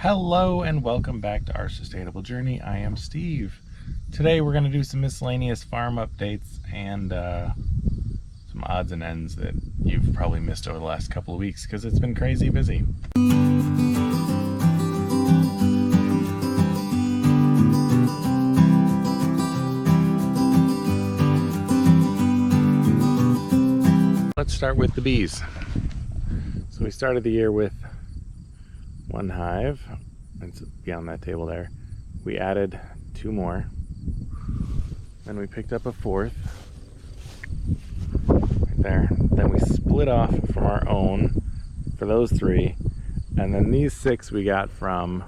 Hello and welcome back to Our Sustainable Journey. I am Steve. Today we're going to do some miscellaneous farm updates and some odds and ends that you've probably missed over the last couple of weeks because it's been crazy busy. Let's start with the bees. So we started the year with one hive. It's beyond that table there. We added two more. Then we picked up a fourth. Right there. Then we split off from our own for those three. And then these six we got from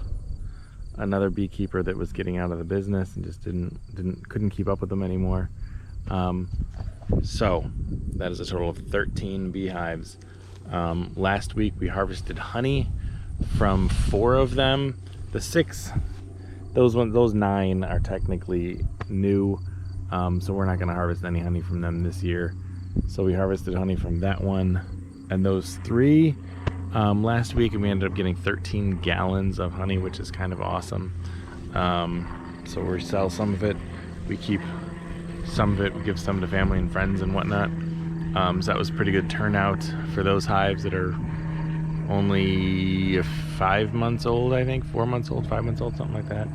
another beekeeper that was getting out of the business and just couldn't keep up with them anymore. So that is a total of 13 beehives. Last week we harvested honey from 4 of them. The 6, those 9 are technically new, so we're not going to harvest any honey from them this year. So we harvested honey from that one and those 3 last week, and we ended up getting 13 gallons of honey, which is kind of awesome. So we sell some of it, we keep some of it, we give some to family and friends and whatnot. So that was a pretty good turnout for those hives that are only 5 months old, I think, 4 months old, 5 months old, something like that.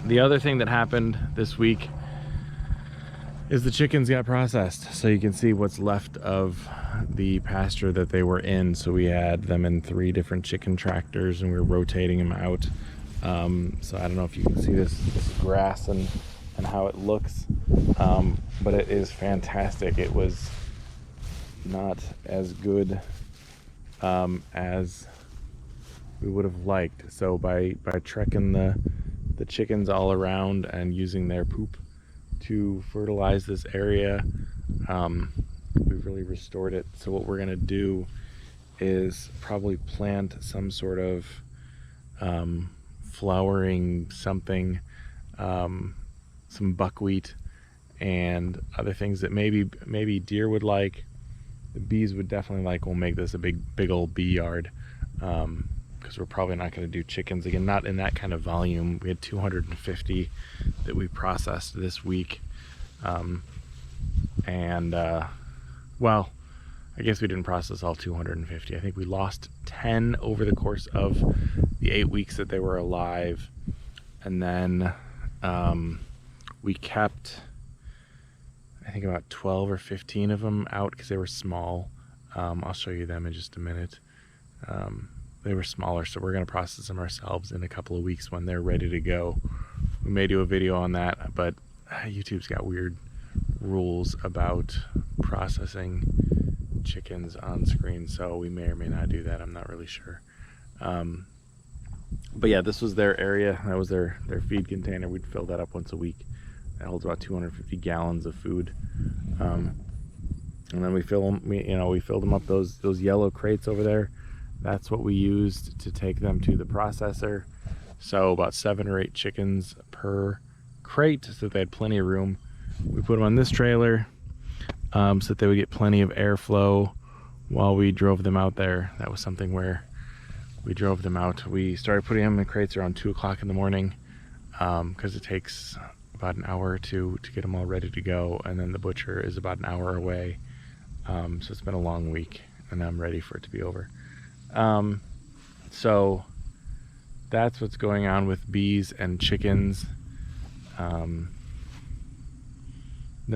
The other thing that happened this week is the chickens got processed. So you can see what's left of the pasture that they were in. So we had them in 3 different chicken tractors and we were rotating them out. So I don't know if you can see this grass and how it looks, but it is fantastic. It was not as good as we would have liked. So by trekking the chickens all around and using their poop to fertilize this area, we really restored it. So what we're gonna do is probably plant some sort of flowering something, some buckwheat and other things that maybe deer would like. The bees would definitely like. We'll make this a big old bee yard, because we're probably not going to do chickens again, not in that kind of volume. We had 250 that we processed this week, well, I guess we didn't process all 250. I think we lost 10 over the course of the 8 weeks that they were alive, and then we kept, I think, about 12 or 15 of them out because they were small. I'll show you them in just a minute. They were smaller, so we're going to process them ourselves in a couple of weeks when they're ready to go. We may do a video on that, but YouTube's got weird rules about processing chickens on screen, so we may or may not do that. I'm not really sure. But yeah, this was their area. That was their feed container. We'd fill that up once a week. That holds about 250 gallons of food, and then we filled them up, those yellow crates over there. That's what we used to take them to the processor. So about 7 or 8 chickens per crate, so that they had plenty of room. We put them on this trailer so that they would get plenty of airflow while we drove them out there. That was something where we drove them out. We started putting them in crates around 2 o'clock in the morning, because it takes about an hour or 2 to get them all ready to go, and then the butcher is about an hour away. So it's been a long week and I'm ready for it to be over. So that's what's going on with bees and chickens. No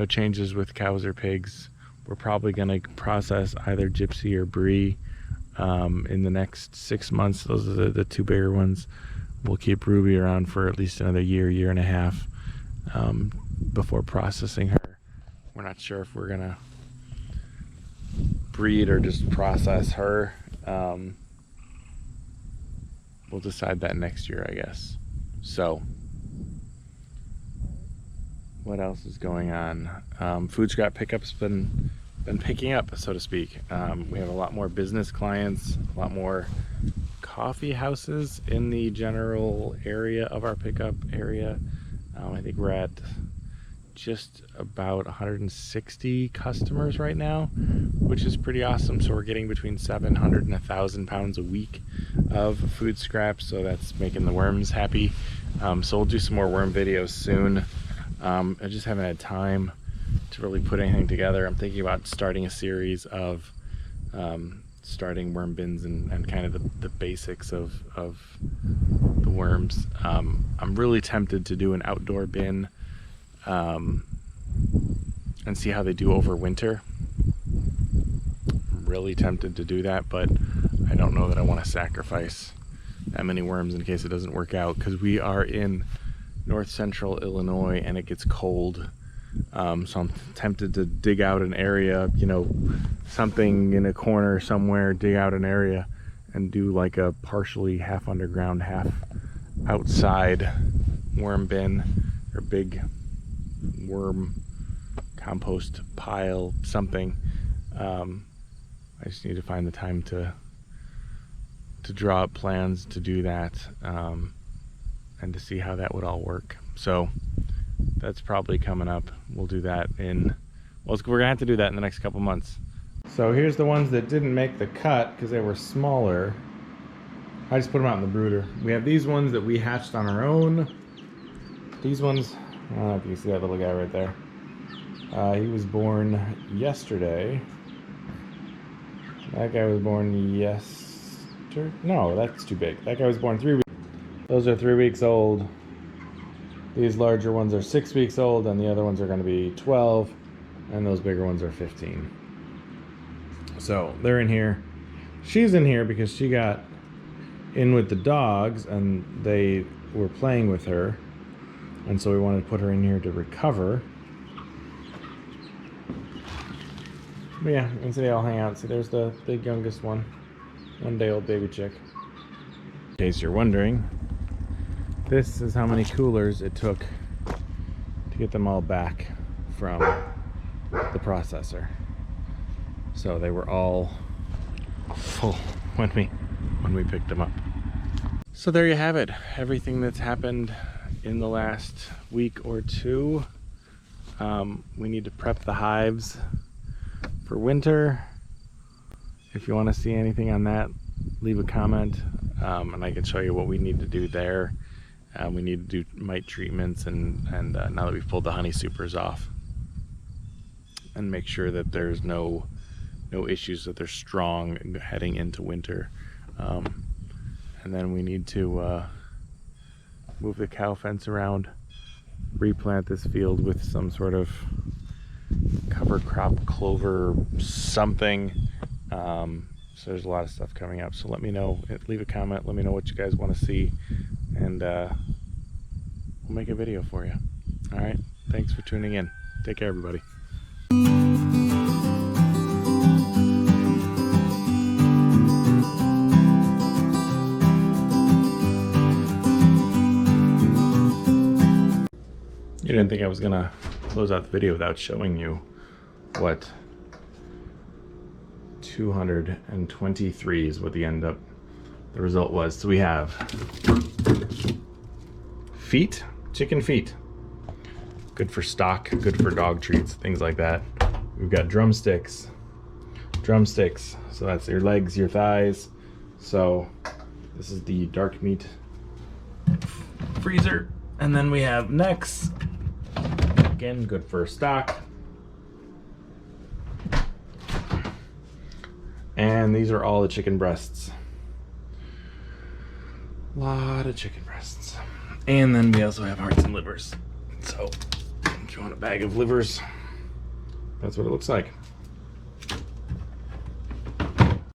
changes with cows or pigs. We're probably going to process either gypsy or brie in the next 6 months. Those are the 2 bigger ones. We'll keep Ruby around for at least another year and a half before processing her. We're not sure if we're gonna breed or just process her. We'll decide that next year, I guess. So what else is going on? Food scrap pickup's been picking up, so to speak. We have a lot more business clients, a lot more coffee houses in the general area of our pickup area. I think we're at just about 160 customers right now, which is pretty awesome. So we're getting between 700 and 1,000 pounds a week of food scraps, so that's making the worms happy. So we'll do some more worm videos soon. I just haven't had time to really put anything together. I'm thinking about starting a series of starting worm bins and kind of the basics of the worms. I'm really tempted to do an outdoor bin and see how they do over winter. I'm really tempted to do that, but I don't know that I want to sacrifice that many worms in case it doesn't work out, because we are in north central Illinois and it gets cold. So I'm tempted to dig out an area, you know, something in a corner somewhere, dig out an area and do like a partially half underground, half outside worm bin, or big worm compost pile, something. I just need to find the time to draw up plans to do that, and to see how that would all work. So that's probably coming up. We'll do that we're gonna have to do that in the next couple months. So here's the ones that didn't make the cut because they were smaller. I just put them out in the brooder. We have these ones that we hatched on our own. These ones, I don't know if you can see that little guy right there. He was born yesterday. That guy was born yesterday. No, that's too big. That guy was born 3 weeks. Those are 3 weeks old. These larger ones are 6 weeks old, and the other ones are going to be 12, and those bigger ones are 15. So they're in here. She's in here because she got in with the dogs, and they were playing with her, and so we wanted to put her in here to recover. But yeah, and so they all hang out. See, there's the big youngest one, 1 day old baby chick. In case you're wondering, this is how many coolers it took to get them all back from the processor. So they were all full when we picked them up. So there you have it. Everything that's happened in the last week or two. We need to prep the hives for winter. If you want to see anything on that, leave a comment, and I can show you what we need to do there. We need to do mite treatments, and now that we've pulled the honey supers off, and make sure that there's no issues, that they're strong heading into winter. And then we need to move the cow fence around, replant this field with some sort of cover crop, clover, something. So there's a lot of stuff coming up. So let me know, leave a comment, let me know what you guys want to see, and we'll make a video for you. All right, thanks for tuning in. Take care, everybody. You didn't think I was gonna close out the video without showing you what 223 is what the result was. So we have feet, chicken feet, good for stock, good for dog treats, things like that. We've got drumsticks, so that's your legs, your thighs. So this is the dark meat freezer. And then we have necks, again, good for stock. And these are all the chicken breasts. A lot of chicken breasts. And then we also have hearts and livers. So if you want a bag of livers, that's what it looks like.